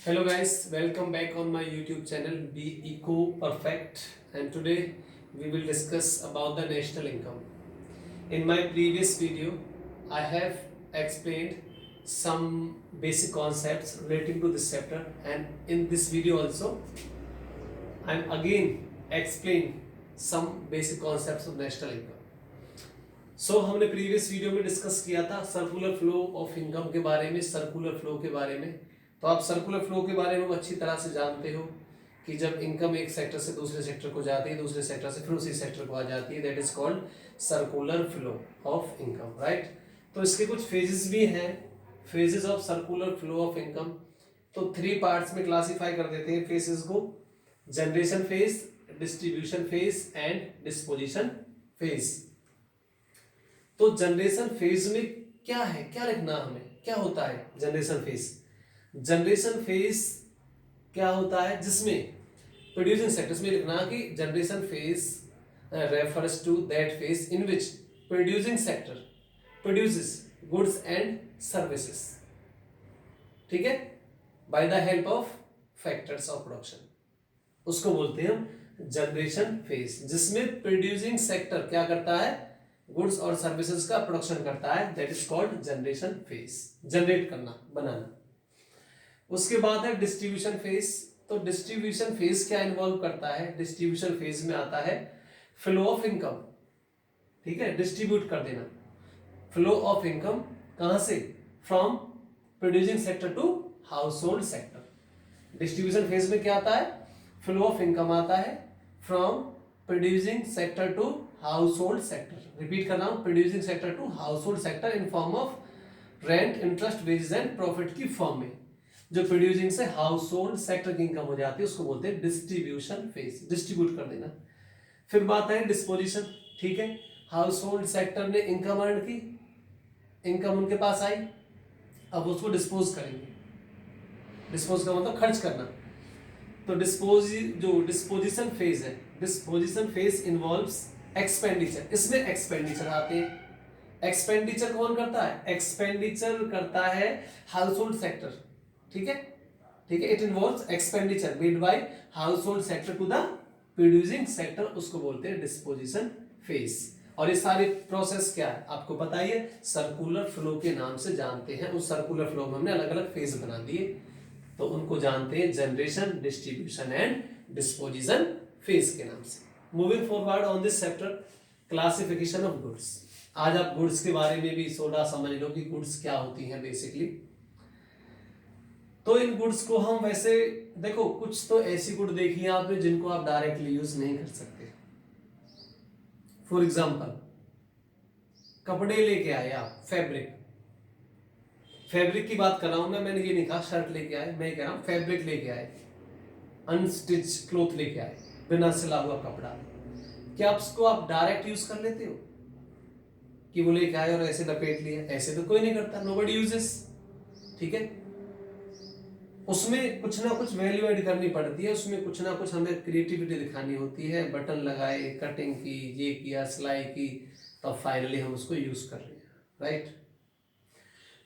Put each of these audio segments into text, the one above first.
Hello guys, welcome back on my YouTube channel Be Eco Perfect, and today we will discuss about the national income. In my previous video, I have explained some basic concepts relating to this chapter, and in this video also I am again explain some basic concepts of national income. So हमने previous video में discuss किया था circular flow of income के बारे में, circular flow के बारे में। तो आप सर्कुलर फ्लो के बारे में अच्छी तरह से जानते हो कि जब इनकम एक सेक्टर से दूसरे सेक्टर को जाती है, दूसरे सेक्टर से फिर उसी सेक्टर को आ जाती है, that is called circular flow of income, right. तो इसके कुछ फेजेस भी हैं, phases of circular flow of income. तो 3 पार्ट्स में क्लासिफाई कर देते हैं फेजेस को: generation phase, distribution phase and disposition phase. तो जनरेशन फेज में क्या है, क्या लिखना हमें, क्या होता है जनरेशन फेज? जनरेशन फेज क्या होता है जिसमें प्रोड्यूसिंग सेक्टर्स में लिखना कि generation phase refers to that phase in which producing sector produces goods and services, ठीक है, by the help of factors of production. उसको बोलते हैं हम जनरेशन फेज, जिसमें प्रोड्यूसिंग सेक्टर क्या करता है, गुड्स और सर्विसेज का प्रोडक्शन करता है, that is called generation phase, generate करना, बनाना। उसके बाद है डिस्ट्रीब्यूशन फेज। तो डिस्ट्रीब्यूशन फेज क्या इन्वॉल्व करता है? डिस्ट्रीब्यूशन फेज में आता है फ्लो ऑफ इनकम, ठीक है, डिस्ट्रीब्यूट कर देना। फ्लो ऑफ इनकम कहां से? From producing sector to household sector. Distribution phase में क्या आता है? फ्लो ऑफ इनकम आता है from producing sector to household sector. Repeat कर रहा हूं, producing sector to household sector in form of rent, interest, wages and profit की फॉर्म में। जो प्रोड्यूसिंग से हाउस होल्ड सेक्टर की इनकम हो जाती है उसको बोलते हैं डिस्ट्रीब्यूशन फेज, डिस्ट्रीब्यूट कर देना। फिर बात है डिस्पोजिशन, ठीक है, हाउस होल्ड सेक्टर ने इनकम अर्न की, इनकम उनके पास आई, अब उसको डिस्पोज करेंगे। डिस्पोज का मतलब खर्च करना। तो डिस्पोजिशन फेज है, डिस्पोजिशन फेज इन्वॉल्व्स एक्सपेंडिचर। इसमें एक्सपेंडिचर आते हैं। एक्सपेंडिचर कौन करता है? एक्सपेंडिचर करता है हाउस होल्ड सेक्टर, ठीक है, ठीक है। It involves expenditure made by household sector to the producing sector, उसको बोलते हैं डिस्पोजिशन फेज। और ये सारे प्रोसेस क्या है आपको पता ही है, सर्कुलर फ्लो के नाम से जानते हैं। उस सर्कुलर फ्लो में हमने अलग अलग फेज बना दिए, तो उनको जानते हैं generation, distribution and disposition phase के नाम से। Moving forward on this chapter, classification of goods. आज आप गुड्स के बारे में भी थोड़ा समझ लो कि गुड्स क्या होती हैं बेसिकली। तो इन गुड्स को हम वैसे देखो, कुछ तो ऐसी गुड देखी है आपने जिनको आप डायरेक्टली यूज नहीं कर सकते। फॉर एग्जाम्पल, कपड़े लेके आए आप, फैब्रिक, फैब्रिक की बात कर रहा हूं मैं, मैंने ये नहीं कहा शर्ट लेके आए, मैं कह रहा हूं फैब्रिक लेके आए, अनस्टिच क्लोथ लेके आए, बिना सिला हुआ कपड़ा। क्या उसको आप डायरेक्ट यूज कर लेते हो कि वो लेके आए और ऐसे लपेट लिया? ऐसे तो कोई नहीं करता, नोबडी यूजेस, ठीक है। उसमें कुछ ना कुछ वैल्यू ऐड करनी पड़ती है, उसमें कुछ ना कुछ हमें क्रिएटिविटी दिखानी होती है, बटन लगाए, कटिंग की, ये किया, सिलाई की, तब फाइनली हम उसको यूज कर रहे हैं, राइट।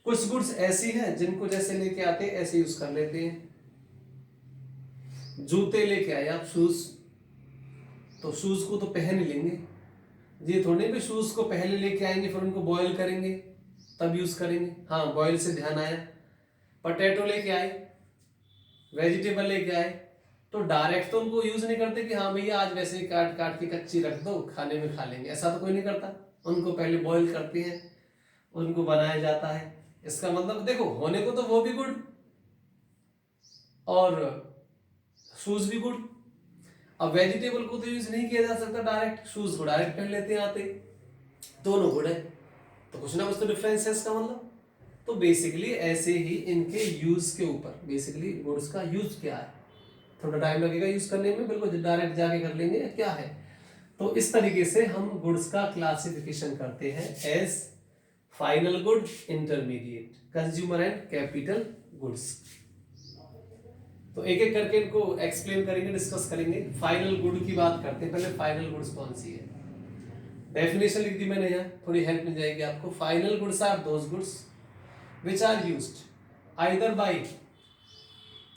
कुछ गुड्स ऐसी हैं जिनको जैसे लेके आते हैं ऐसे यूज कर लेते हैं। जूते लेके आए आप, शूज, तो शूज को तो पहन ही लेंगे, ये थोड़े भी शूज को पहले लेके आएंगे फिर उनको बॉयल करेंगे तब यूज करेंगे। हाँ, बॉयल से ध्यान आया, पोटैटो लेके आए, वेजिटेबल लेके आए, तो डायरेक्ट तो उनको यूज नहीं करते कि हाँ भैया आज वैसे ही काट काट के कच्ची रख दो, खाने में खा लेंगे, ऐसा तो कोई नहीं करता। उनको पहले बॉईल करते हैं, उनको बनाया जाता है। इसका मतलब देखो, होने को तो वो भी गुड और शूज भी गुड। अब वेजिटेबल को तो यूज नहीं किया जा सकता डायरेक्ट, शूज को डायरेक्ट पहन लेते हैं आते, दोनों गुड है, तो कुछ ना कुछ तो डिफरेंस है इसका मतलब। तो बेसिकली ऐसे ही इनके यूज के ऊपर, बेसिकली गुड्स का यूज क्या है, थोड़ा टाइम लगेगा यूज करने में, बिल्कुल डायरेक्ट जाके कर लेंगे क्या है। तो इस तरीके से हम गुड्स का क्लासिफिकेशन करते हैं as final good, intermediate, consumer and capital goods. तो एक एक करके इनको एक्सप्लेन करेंगे, डिस्कस करेंगे। फाइनल गुड की बात करते हैं पहले, फाइनल गुड्स कौन सी है? डेफिनेशन लिख दी मैंने यहाँ, थोड़ी हेल्प मिल जाएगी आपको। Final goods are those goods which are used either by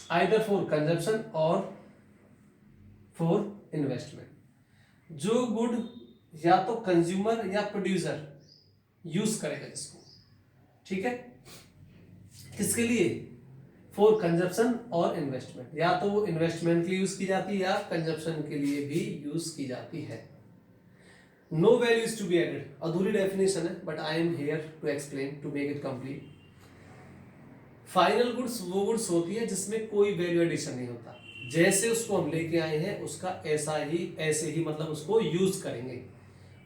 either for consumption और फॉर इन्वेस्टमेंट। जो गुड या तो कंज्यूमर या प्रोड्यूसर यूज करेगा जिसको, ठीक है, किसके लिए, फॉर कंजप्शन और इन्वेस्टमेंट, या तो वो इन्वेस्टमेंट के लिए यूज की जाती है या कंजप्शन के लिए भी यूज की जाती है। No value is to be added, अधूरी डेफिनेशन है but I am here to explain to make it complete. Final goods वो गुड्स होती है जिसमें कोई वैल्यू एडिशन नहीं होता, जैसे उसको हम लेके आए हैं उसका ऐसे ही मतलब उसको यूज करेंगे,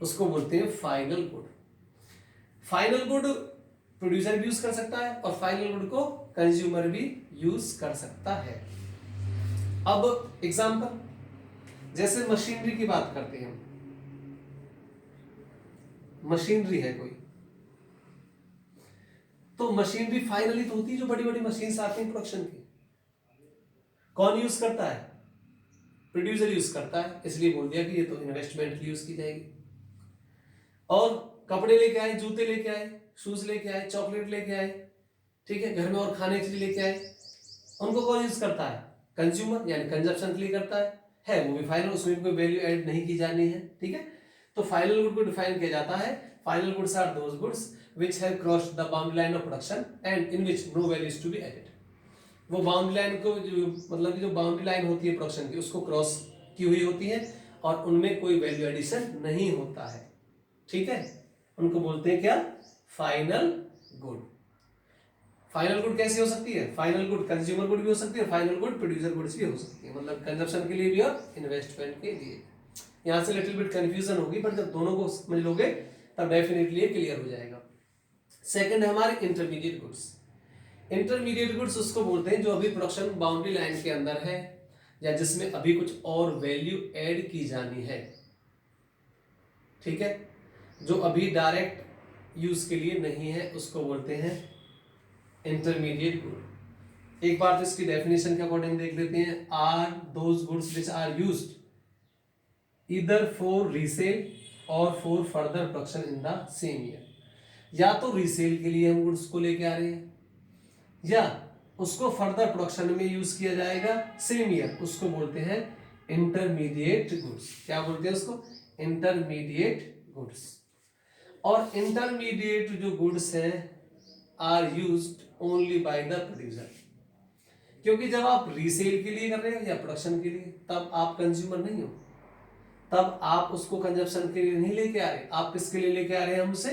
उसको बोलते हैं final good. Final good producer भी यूज कर सकता है और फाइनल गुड को कंज्यूमर भी यूज कर सकता है। अब एग्जांपल, जैसे मशीनरी की बात करते हैं हम, मशीनरी है कोई, तो मशीनरी फाइनली तो होती है जो बड़ी बड़ी मशीन आती हैं प्रोडक्शन की, कौन यूज करता है, प्रोड्यूसर यूज करता है, इसलिए बोल दिया कि ये तो इन्वेस्टमेंट के लिए यूज की जाएगी। और कपड़े लेके आए, जूते लेके आए, शूज लेके आए, चॉकलेट लेके आए, ठीक है, घर में और खाने के लिए लेके आए, उनको कौन यूज करता है, कंज्यूमर, यानी कंजप्शन के लिए करता है वो भी फाइनल, उसमें कोई वैल्यू ऐड नहीं की जानी है, ठीक है। तो फाइनल गुड को डिफाइन किया जाता है, final goods are those goods which have crossed the boundary line of production and in which no value is to be added। वो बाउंड्री लाइन को मतलब कि जो बाउंड्री लाइन होती है प्रोडक्शन की उसको क्रॉस की हुई होती है और उनमें कोई वैल्यू एडिशन नहीं होता है, ठीक है, उनको बोलते हैं क्या, फाइनल गुड। फाइनल गुड कैसी हो सकती है, फाइनल गुड कंज्यूमर गुड भी हो सकती है, फाइनल गुड प्रोड्यूसर गुड्स भी हो सकती है, मतलब कंजप्शन के लिए भी और इन्वेस्टमेंट के लिए। यहाँ से लिटिल बिट कंफ्यूजन होगी पर जब दोनों को समझ लोगे तब डेफिनेटली क्लियर हो जाएगा। सेकंड है हमारे इंटरमीडिएट गुड्स। इंटरमीडिएट गुड्स उसको बोलते हैं जो अभी प्रोडक्शन बाउंड्री लाइन के अंदर है या जिसमें अभी कुछ और वैल्यू ऐड की जानी है, ठीक है, जो अभी डायरेक्ट यूज के लिए नहीं है उसको बोलते हैं इंटरमीडिएट गुड। एक बार तो इसकी डेफिनेशन के अकॉर्डिंग देख लेते हैं, are those goods which are used either for resale और for further production in the same year. या तो रीसेल के लिए हम गुड्स को लेके आ रहे हैं या उसको फर्दर प्रोडक्शन में यूज किया जाएगा सेम ईयर, उसको बोलते हैं इंटरमीडिएट गुड्स। क्या बोलते हैं उसको, इंटरमीडिएट गुड्स। और इंटरमीडिएट जो गुड्स हैं are used only by the producer, क्योंकि जब आप रीसेल के लिए कर रहे हो या प्रोडक्शन के लिए तब आप कंज्यूमर नहीं हो, तब आप उसको कंजप्शन के लिए नहीं लेके आ रहे, आप किसके लिए लेके आ रहे हैं हमसे,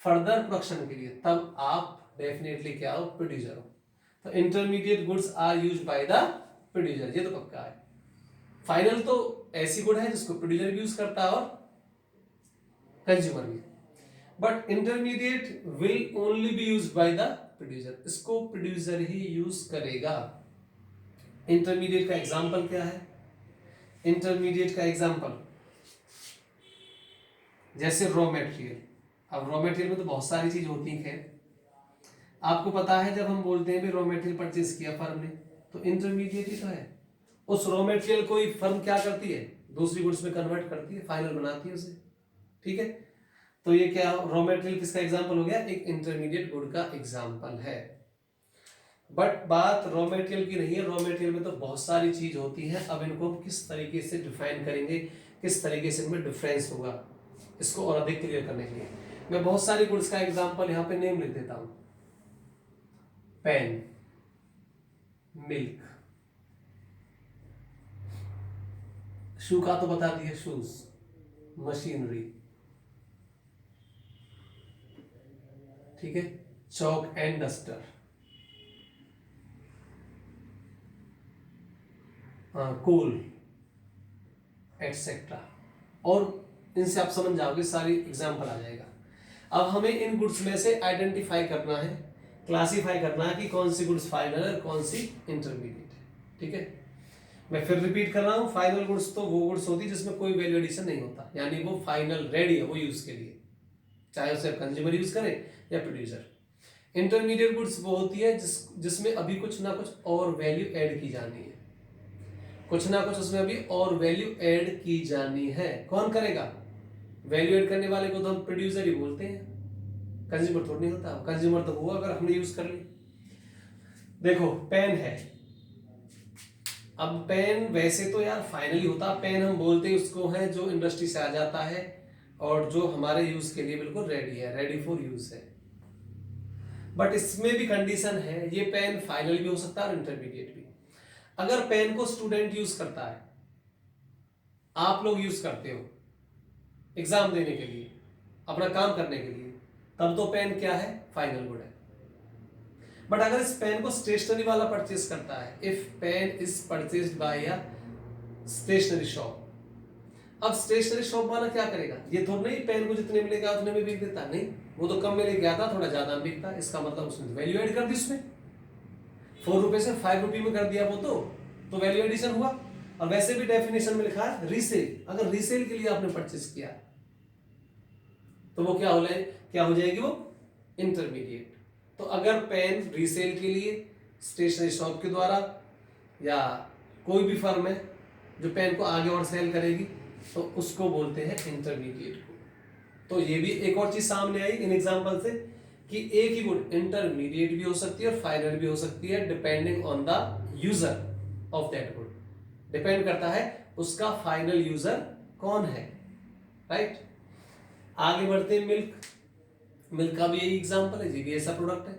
फर्दर प्रोडक्शन के लिए, तब आप डेफिनेटली क्या हो, प्रोड्यूसर हो। तो intermediate goods are used by the producer, ये तो पक्का है। फाइनल तो ऐसी गुड है जिसको प्रोड्यूसर भी यूज करता है और कंज्यूमर भी, but intermediate will only be used by the producer, इसको प्रोड्यूसर ही यूज करेगा। इंटरमीडिएट का एग्जांपल क्या है, इंटरमीडिएट का एग्जांपल जैसे रॉ मटेरियल। अब रॉ मटेरियल में तो बहुत सारी चीज होती है, खैर आपको पता है जब हम बोलते हैं भी रॉ मटेरियल परचेज किया फर्म ने तो इंटरमीडिएट ही तो है, उस रॉ मटेरियल को ही फर्म क्या करती है, दूसरी गुड्स में कन्वर्ट करती है, फाइनल बनाती है उसे, ठीक है। तो ये क्या रॉ मटेरियल किसका एग्जांपल हो गया, एक इंटरमीडिएट गुड का एग्जांपल है। बट बात रॉ मटेरियल की नहीं है, रॉ मटेरियल में तो बहुत सारी चीज होती है, अब इनको हम किस तरीके से डिफाइन करेंगे, किस तरीके से इनमें डिफरेंस होगा, इसको और अधिक क्लियर करने के लिए मैं बहुत सारी गुड्स का एग्जांपल यहाँ पे नेम लिख देता हूं, पेन, मिल्क, शू का तो बता दिया, शूज, मशीनरी, ठीक है, चौक एंड डस्टर, कोल एटसेट्रा, और इनसे आप समझ जाओगे, सारी एग्जांपल आ जाएगा। अब हमें इन गुड्स में से आइडेंटिफाई करना है, क्लासिफाई करना है कि कौन सी गुड्स फाइनल है कौन सी इंटरमीडिएट, ठीक है। मैं फिर रिपीट कर रहा हूं, फाइनल गुड्स तो वो गुड्स होती है जिसमें कोई वैल्यू एडिशन नहीं होता, यानी वो फाइनल रेडी है वो यूज के लिए, चाहे उसे कंज्यूमर यूज करे या प्रोड्यूसर। इंटरमीडिएट गुड्स वो होती है जिसमें अभी कुछ ना कुछ और वैल्यू ऐड की जानी है, कुछ ना कुछ उसमें अभी और वैल्यू ऐड की जानी है, कौन करेगा, वैल्यू ऐड करने वाले को तो हम प्रोड्यूसर ही बोलते हैं, कंज्यूमर थोड़ा नहीं होता, कंज्यूमर तो हुआ अगर हमने यूज कर ली। देखो पेन है, अब पेन वैसे तो यार फाइनली होता, पेन हम बोलते हैं उसको है जो इंडस्ट्री से आ जाता है और जो हमारे यूज के लिए बिल्कुल रेडी है, रेडी फॉर यूज है। बट इसमें भी कंडीशन है, ये पेन फाइनल भी हो सकता है और इंटरमीडिएट भी। अगर पेन को स्टूडेंट यूज करता है, आप लोग यूज करते हो एग्जाम देने के लिए, अपना काम करने के लिए, तब तो पेन क्या है, फाइनल गुड है। बट अगर इस पेन को स्टेशनरी वाला परचेज करता है, if pen is purchased by a stationery shop, अब स्टेशनरी शॉप वाला क्या करेगा, ये थोड़ा नहीं पेन को जितने मिलेगा उतने में बिक देता, नहीं, वो तो कम में लेके आता, थोड़ा ज्यादा बिकता, इसका मतलब उसने वैल्यू एड कर दी, उसमें 4 रुपए से 5 रुपए में कर दिया वो, तो वैल्यू एडिशन हुआ। और वैसे भी डेफिनेशन में लिखा है रीसेल, अगर रीसेल के लिए आपने परचेज किया तो वो क्या हो जाएगी, वो इंटरमीडिएट। तो अगर पेन रीसेल के लिए स्टेशनरी शॉप के द्वारा या कोई भी फर्म है जो पेन को आगे और सेल करेगी, तो उसको बोलते हैं इंटरमीडिएट को। तो ये भी एक और चीज सामने आई इन एग्जांपल से कि एक ही गुड इंटरमीडिएट भी हो सकती है और फाइनल भी हो सकती है, depending on the user of that good. Depend करता है उसका फाइनल यूजर कौन है, राइट। आगे बढ़ते हैं, मिल्क का भी यही एग्जांपल है, ये भी ऐसा प्रोडक्ट है।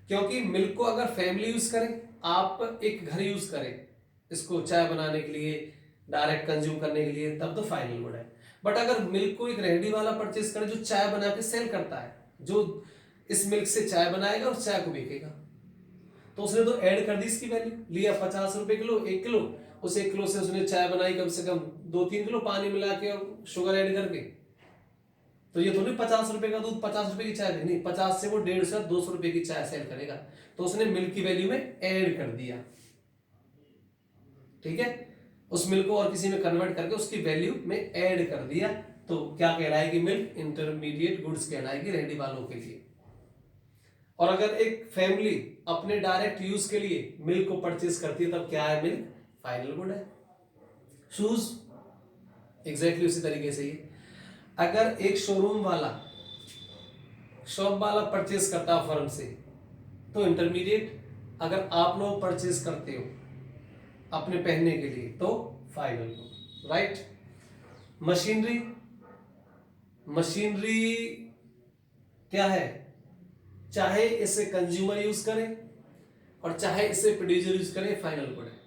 क्योंकि मिल्क को अगर फैमिली यूज करे, आप एक घर यूज करें इसको चाय बनाने के लिए, डायरेक्ट कंज्यूम करने के लिए, तब तो फाइनल गुड है। बट अगर मिल्क को एक रेहड़ी वाला परचेज करे जो चाय बना के सेल करता है, जो इस मिल्क से चाय बनाएगा और चाय को बेचेगा, तो उसने तो ऐड कर दी इसकी वैल्यू, लिया 50 रुपए किलो, 1 किलो, उस 1 किलो से उसने चाय बनाई कम से कम 2-3 किलो पानी मिला के और शुगर ऐड करके, तो ये तो नहीं 50 रुपए का दूध 50 रुपए की चाय नहीं, 50 से वो 150 200 रुपए की चाय सेल करेगा, तो उसने मिल्क की वैल्यू में ऐड कर दिया, ठीक है, उस मिल्क को और किसी में कन्वर्ट करके उसकी वैल्यू में ऐड कर दिया, तो क्या कहलाएगी, मिल्क इंटरमीडिएट गुड्स कहलाएगी रेहड़ी वालों के लिए। और अगर एक फैमिली अपने डायरेक्ट यूज के लिए मिल्क को परचेज करती है, तब क्या है, मिल्क फाइनल गुड है। शूज एग्जैक्टली उसी तरीके से ही, अगर एक शोरूम वाला शॉप वाला परचेज करता है फर्म से, तो इंटरमीडिएट, अगर आप लोग परचेज करते हो अपने पहनने के लिए, तो फाइनल, राइट। मशीनरी, मशीनरी क्या है, चाहे इसे कंज्यूमर यूज करे और चाहे इसे प्रोड्यूसर यूज करे, फाइनल गुड है।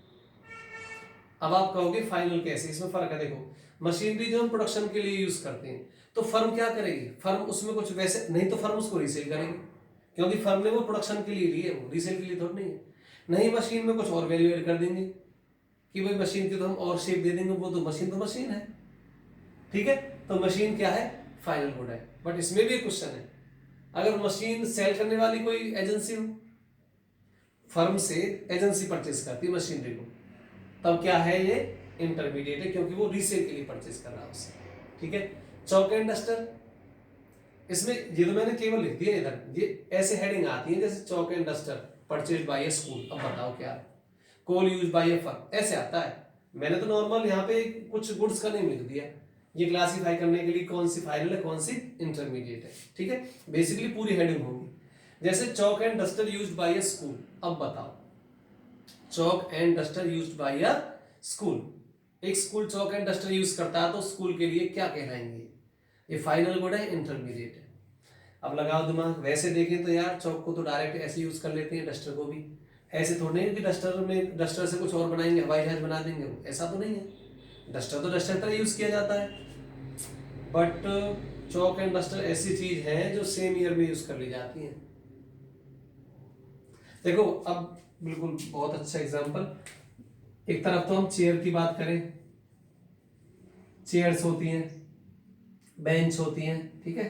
अब आप कहोगे फाइनल कैसे, इसमें फर्क है। देखो, मशीनरी जो हम प्रोडक्शन के लिए यूज करते हैं, तो फर्म क्या करेगी, फर्म उसमें कुछ वैसे नहीं, तो फर्म उसको रीसेल करेगी, क्योंकि फर्म ने वो प्रोडक्शन के लिए ली है, वो रीसेल के लिए थोड़ी नहीं है। नहीं, मशीन में कुछ और वैल्यू एड कर देंगे कि भाई मशीन की तो हम और शेप दे देंगे, वो तो मशीन है, ठीक है, तो मशीन क्या है, फाइनल गुड है। बट इसमें भी एक क्वेश्चन है, अगर मशीन सेल करने वाली कोई एजेंसी हो, फर्म से एजेंसी परचेज करती है मशीनरी को, तब क्या है, ये इंटरमीडिएट है, क्योंकि वो रीसेल के लिए परचेज कर रहा है उससे, ठीक है। चौक एंड डस्टर, इसमें ये तो मैंने केवल लिख दिया इधर, ये ऐसे हेडिंग आती है जैसे chalk and duster purchase by a school, अब बताओ क्या, coal use by a firm, ऐसे आता है। मैंने तो नॉर्मल यहाँ पे कुछ गुड्स का नेम लिख दिया, ये क्लासिफाई करने के लिए कौन सी फाइनल है कौन सी इंटरमीडिएट है, ठीक है। बेसिकली पूरी हेडिंग होगी, जैसे chalk and duster used by a school, अब बताओ, chalk and duster used by a school, एक school chalk and duster use करता है, तो स्कूल के लिए क्या कहलाएंगे, ये फाइनल गुड है, इंटरमीडिएट है। अब लगाओ दिमाग, वैसे देखें तो यार चौक को तो डायरेक्ट ऐसे यूज कर लेते हैं, डस्टर को भी ऐसे थोड़ी नहीं कि डस्टर से कुछ और बनाएंगे, हवाई जहाज बना देंगे, ऐसा तो नहीं है, डस्टर तो डस्टर तरह यूज किया जाता है। बट चौक एंड डस्टर ऐसी चीज है जो सेम ईयर में यूज कर ली जाती है। देखो, अब बिल्कुल बहुत अच्छा एग्जांपल, एक तरफ तो हम चेयर की बात करें, चेयर्स होती हैं, बेंच होती हैं, ठीक है,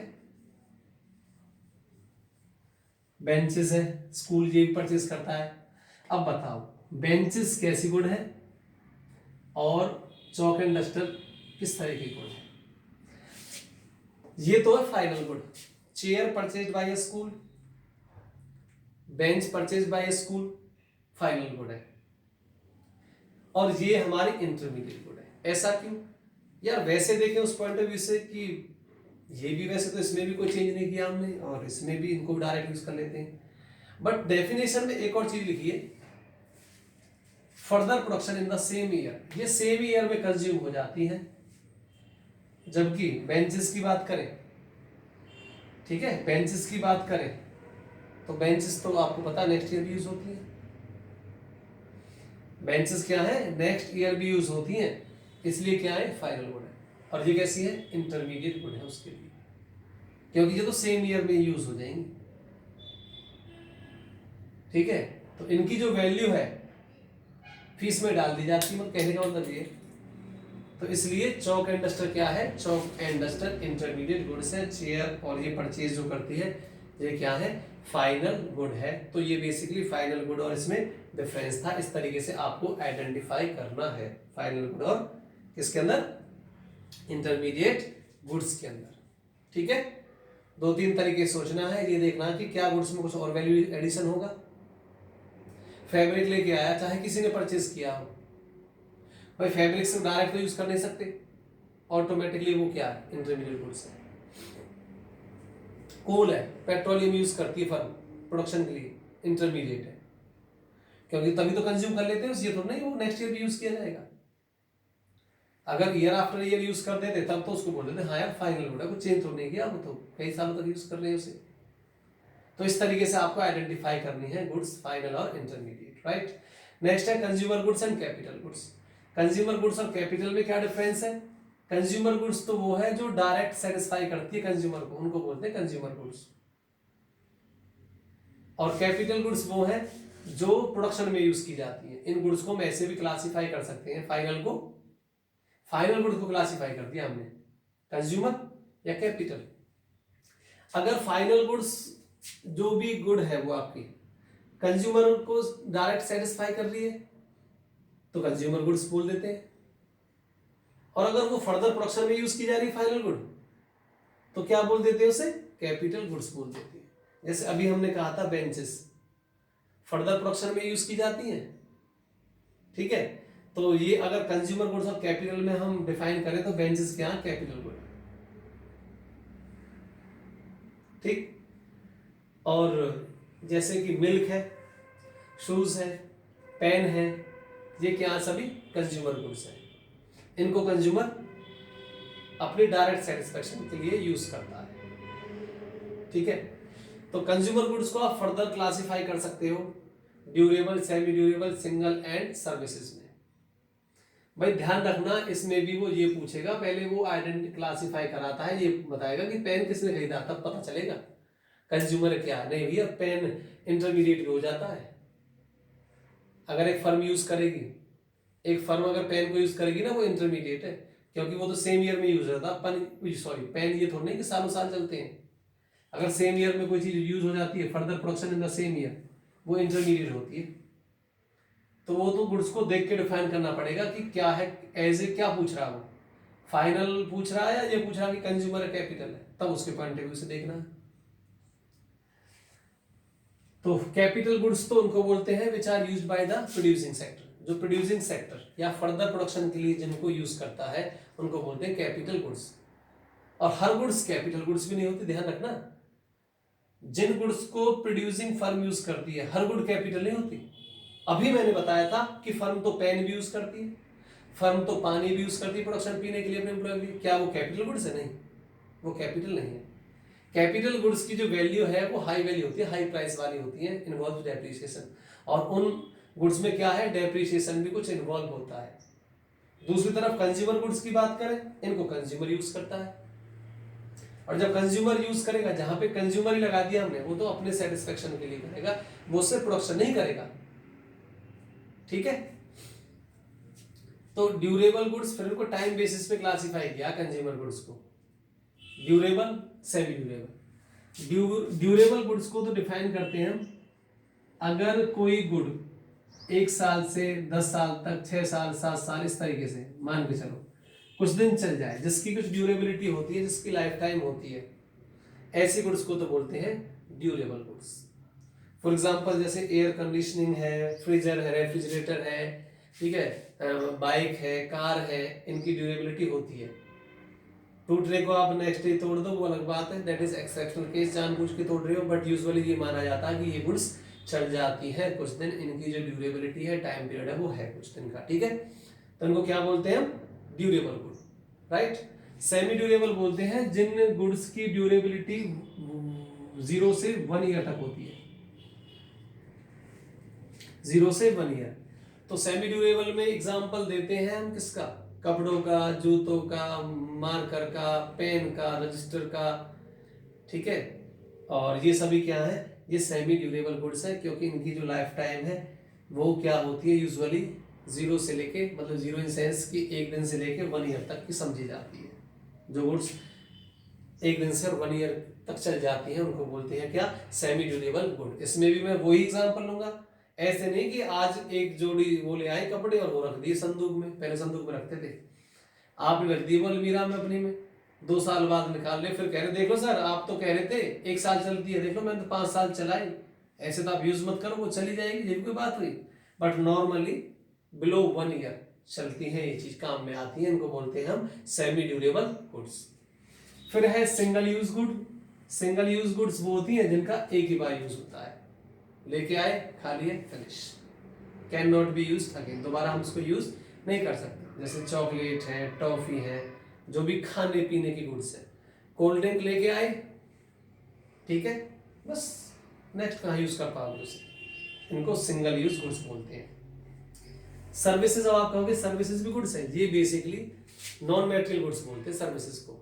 बेंचेस है, स्कूल ये परचेज करता है। अब बताओ बेंचेस कैसी गुड है और चौक एंड डस्टर किस तरह की गुड है, ये तो है final good. Chair purchase by school, bench purchase by school, final good है, और ये हमारी इंटरमीडिएट गुड है। ऐसा क्यों यार, वैसे देखें उस पॉइंट ऑफ व्यू से कि ये भी वैसे तो इसमें भी कोई चेंज नहीं किया हमने, और इसमें भी इनको डायरेक्ट यूज कर लेते हैं, बट डेफिनेशन में एक और चीज लिखी है, further production in the same year, ये सेम ईयर में कंज्यूम हो जाती हैं। जबकि बेंचेस की बात करें, ठीक है, बेंचेस की बात करें तो बेंचेस तो आपको पता नेक्स्ट ईयर भी यूज होती है। बेंचेस क्या है, नेक्स्ट ईयर भी यूज होती हैं, इसलिए क्या है, फाइनल गुड है। और ये कैसी है, इंटरमीडिएट गुड है उसके लिए, क्योंकि ये तो सेम ईयर में यूज हो जाएंगी। ठीक है, तो इनकी जो वैल्यू है फीस में डाल दी जाती है, मतलब कहने का मतलब ये। तो इसलिए चौक एंड डस्टर क्या है, चौक एंड डस्टर इंटरमीडिएट गुड्स है। चेयर और ये परचेज जो करती है ये क्या है, फाइनल गुड है। तो ये बेसिकली फाइनल गुड और इसमें डिफरेंस था। इस तरीके से आपको आइडेंटिफाई करना है फाइनल गुड और किसके अंदर, इंटरमीडिएट गुड्स के अंदर। ठीक है, 2-3 तरीके सोचना है, ये देखना है कि क्या गुड्स में कुछ और वैल्यू एडिशन होगा। फैब्रिक लेके आया, चाहे किसी ने परचेज किया हो, भाई फैब्रिक से डायरेक्ट तो यूज कर नहीं सकते, ऑटोमेटिकली वो क्या है, इंटरमीडिएट गुड्स है। कोल है, पेट्रोलियम यूज करती है फर्म प्रोडक्शन के लिए, इंटरमीडिएट है, क्योंकि तभी तो कंज्यूम कर लेते हैं, ये तो नहीं वो नेक्स्ट ईयर भी यूज किया जाएगा। अगर ईयर आफ्टर ईयर यूज कर देते तब तो उसको बोल देते हाँ यार फाइनल गुड है, कुछ चेंज तो नहीं किया, वो तो कई सालों तक यूज कर रहे हैं उसे। तो इस तरीके से आपको आइडेंटिफाई करनी है गुड्स फाइनल और इंटरमीडिएट, राइट। नेक्स्ट है consumer goods and capital goods. Consumer goods और कैपिटल में क्या डिफरेंस है, कंज्यूमर गुड्स तो वो है जो डायरेक्ट सेटिस्फाई करती है कंज्यूमर को, उनको बोलते हैं कंज्यूमर गुड्स। और कैपिटल गुड्स वो है जो प्रोडक्शन में यूज की जाती है। इन गुड्स को हम ऐसे भी क्लासिफाई कर सकते हैं, फाइनल गुड को क्लासिफाई कर दिया हमने, कंज्यूमर या कैपिटल। अगर फाइनल गुड्स जो भी गुड है वो आपकी कंज्यूमर को डायरेक्ट सेटिस्फाई कर रही है तो कंज्यूमर गुड्स बोल देते हैं, और अगर वो फर्दर प्रोडक्शन में यूज की जा रही है फाइनल गुड तो क्या बोल देते हैं उसे, कैपिटल गुड्स बोल देते हैं। जैसे अभी हमने कहा था बेंचेस फर्दर प्रोडक्शन में यूज की जाती हैं, ठीक है, तो ये अगर कंज्यूमर गुड्स और कैपिटल में हम डिफाइन करें तो बेंचेस क्या है, कैपिटल गुड, ठीक। और जैसे कि मिल्क है, शूज है, पेन है, ये क्या सभी कंज्यूमर गुड्स है। इनको कंज्यूमर अपनी डायरेक्ट सेटिस्फेक्शन के लिए यूज करता है, ठीक है। तो कंज्यूमर गुड्स को आप फर्दर क्लासिफाई कर सकते हो durable, semi durable, single and services में। भाई ध्यान रखना, इसमें भी वो ये पूछेगा, पहले वो आइडेंटिटी क्लासिफाई कराता है, ये बताएगा कि पेन किसने खरीदा, तब पता चलेगा कंज्यूमर क्या है। नहीं भैया, पेन इंटरमीडिएट भी हो जाता है। अगर एक फर्म यूज करेगी, एक फर्म अगर पेन को यूज करेगी ना, वो इंटरमीडिएट है, क्योंकि वो तो सेम ईयर में यूज होता है। पेन ये थोड़ा नहीं कि सालों साल चलते हैं। अगर सेम ईयर में कोई चीज यूज हो जाती है, further production in the same year, वो इंटरमीडिएट होती है। तो वो तो गुड्स को देख के डिफाइन करना पड़ेगा कि क्या है, एज ए क्या पूछ रहा है, वो फाइनल पूछ रहा है या ये पूछ रहा है कि कंज्यूमर है, कैपिटल है, तब उसके पॉइंट ऑफ व्यू से देखना है। तो कैपिटल गुड्स तो उनको बोलते हैं which are used by the producing sector, जो प्रोड्यूसिंग सेक्टर या फर्दर प्रोडक्शन के लिए जिनको यूज करता है उनको बोलते हैं कैपिटल गुड्स। और हर गुड्स कैपिटल गुड्स भी नहीं होती, ध्यान रखना। जिन गुड्स को प्रोड्यूसिंग फर्म यूज करती है, हर गुड कैपिटल नहीं होती। अभी मैंने बताया था कि फर्म तो पेन भी यूज करती है, फर्म तो पानी भी यूज करती है प्रोडक्शन पीने के लिए अपने एम्प्लॉय के लिए, क्या वो कैपिटल गुड्स है? नहीं, वो कैपिटल नहीं है। कैपिटल गुड्स की जो वैल्यू है वो हाई वैल्यू होती है, हाई प्राइस वाली होती है, इन्वॉल्व डेप्रिसिएशन। और उन गुड्स में क्या है, डेप्रिसिएशन भी कुछ इन्वॉल्व होता है। दूसरी तरफ कंज्यूमर गुड्स की बात करें, इनको कंज्यूमर यूज करता है, और जब कंज्यूमर यूज करेगा, जहां पे कंज्यूमर ही लगा दिया हमने, वो तो अपने सेटिस्फेक्शन के लिए करेगा, वो सिर्फ प्रोडक्शन नहीं करेगा, ठीक है। तो ड्यूरेबल गुड्स, फिर उनको टाइम बेसिस पे क्लासिफाई किया कंज्यूमर गुड्स को, durable, semi durable. Durable goods को तो डिफाइन करते हैं हम, अगर कोई गुड 1 साल से 10 साल तक, 6 साल, 7 साल, इस तरीके से मान के चलो कुछ दिन चल जाए, जिसकी कुछ ड्यूरेबिलिटी होती है, जिसकी लाइफ टाइम होती है, ऐसी गुड्स को तो बोलते हैं ड्यूरेबल गुड्स। फॉर एग्जांपल जैसे एयर कंडीशनिंग है, फ्रीजर है, रेफ्रिजरेटर है, ठीक है, बाइक है, कार है, इनकी ड्यूरेबिलिटी होती है। टूटने को आप नेक्स्ट डे तोड़ दो, वो अलग बात है, दैट इज एक्सेप्शनल केस, जानबूझ के तोड़ रहे हो, बट यूजुअली ये माना जाता है कि ये गुड्स चल जाती है कुछ दिन, इनकी जो ड्यूरेबिलिटी है, टाइम पीरियड है, वो है कुछ दिन का, ठीक है। तो इनको क्या बोलते हैं हम? Durable good, right. Semi durable बोलते हैं जिन गुड्स की ड्यूरेबिलिटी 0 से 1 ईयर तक होती है, 0 से 1 ईयर। तो सेमी ड्यूरेबल में एग्जांपल देते हैं हम किसका? कपड़ों का, जूतों का, मार्कर का, पेन का, रजिस्टर का, ठीक है। और ये सभी क्या है? ये सेमी ड्यूरेबल गुड्स है, क्योंकि इनकी जो लाइफ टाइम है वो क्या होती है? यूजुअली 0 से लेके, मतलब 0 इन सेंस की 1 दिन से लेके 1 ईयर तक की समझी जाती है। जो गुड्स 1 दिन से और 1 ईयर तक चल जाती है उनको बोलते हैं क्या? Semi durable good. इसमें भी मैं वही एग्जांपल लूंगा, ऐसे नहीं कि आज एक जोड़ी वो ले आए कपड़े और वो रख दिए संदूक में, पहले संदूक में रखते थे, आपने रख दिए वो अलमीरा में अपनी में, 2 साल बाद निकाल ले, फिर कह रहे देख लो सर आप तो कह रहे थे 1 साल चलती है, देख लो मैंने तो 5 साल चलाई। ऐसे तो आप यूज मत करो, वो चली जाएगी, ये कोई बात हुई। बट नॉर्मली बिलो 1 ईयर चलती है, ये चीज काम में आती है, इनको बोलते हैं हम सेमी ड्यूरेबल गुड्स। फिर है single use good. Single use goods वो होती है जिनका एक ही बार यूज होता है, लेके आए, खा लिए, finish, can not be use again, दोबारा हम इसको यूज नहीं कर सकते। जैसे चॉकलेट है, टॉफी है, जो भी खाने पीने की गुड्स है। कोल्ड ड्रिंक लेके आए, ठीक है, बस नेक्स्ट कहाँ यूज कर पाओगे उसे, इनको सिंगल यूज गुड्स बोलते हैं। सर्विसेज, अब आप कहोगे सर्विसेज भी गुड्स है, ये बेसिकली नॉन मैटेरियल गुड्स बोलते हैं सर्विसेज को,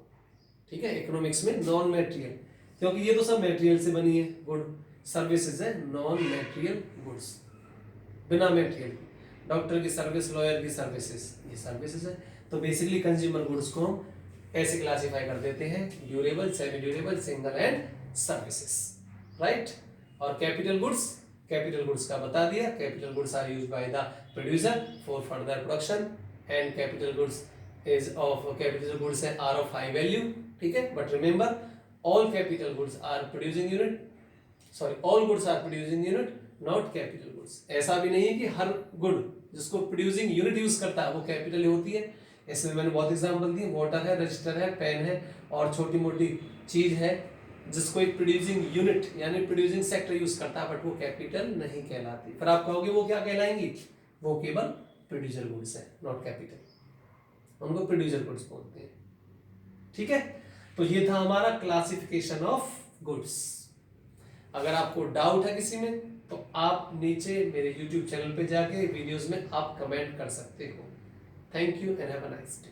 ठीक है। इकोनॉमिक्स में नॉन मैटेरियल, क्योंकि ये तो सब मैटेरियल से बनी है गुड, सर्विसेज है नॉन मैटेरियल गुड्स, बिना मैटेरियल। डॉक्टर की सर्विस, लॉयर की सर्विसेज, ये सर्विसेज है। तो बेसिकली कंज्यूमर गुड्स को हम ऐसे क्लासिफाई कर देते हैं, durable, semi durable, single and services, right. और कैपिटल गुड्स, कैपिटल गुड्स का बता दिया, capital goods are used by the producer for further production, and capital goods is of, capital goods are of high value, ठीक है। But remember all capital goods are producing unit, sorry all goods are producing unit, not capital goods. ऐसा भी नहीं है कि हर good जिसको producing unit use करता है वो कैपिटल ही होती है। इसमें मैंने बहुत एग्जांपल दिए, वाटर है, रजिस्टर है, पेन है, और छोटी मोटी चीज है जिसको एक प्रोड्यूसिंग यूनिट यानी प्रोड्यूसिंग सेक्टर यूज करता है, बट वो कैपिटल नहीं कहलाती। फिर आप कहोगे वो क्या कहलाएंगी? वो केवल प्रोड्यूसर गुड्स है, नॉट कैपिटल, उनको प्रोड्यूसर गुड्स बोलते हैं, ठीक है। तो ये था हमारा क्लासिफिकेशन ऑफ गुड्स। अगर आपको डाउट है किसी में तो आप नीचे मेरे YouTube चैनल पे जाके वीडियोस में आप कमेंट कर सकते हो। Thank you and have a nice day.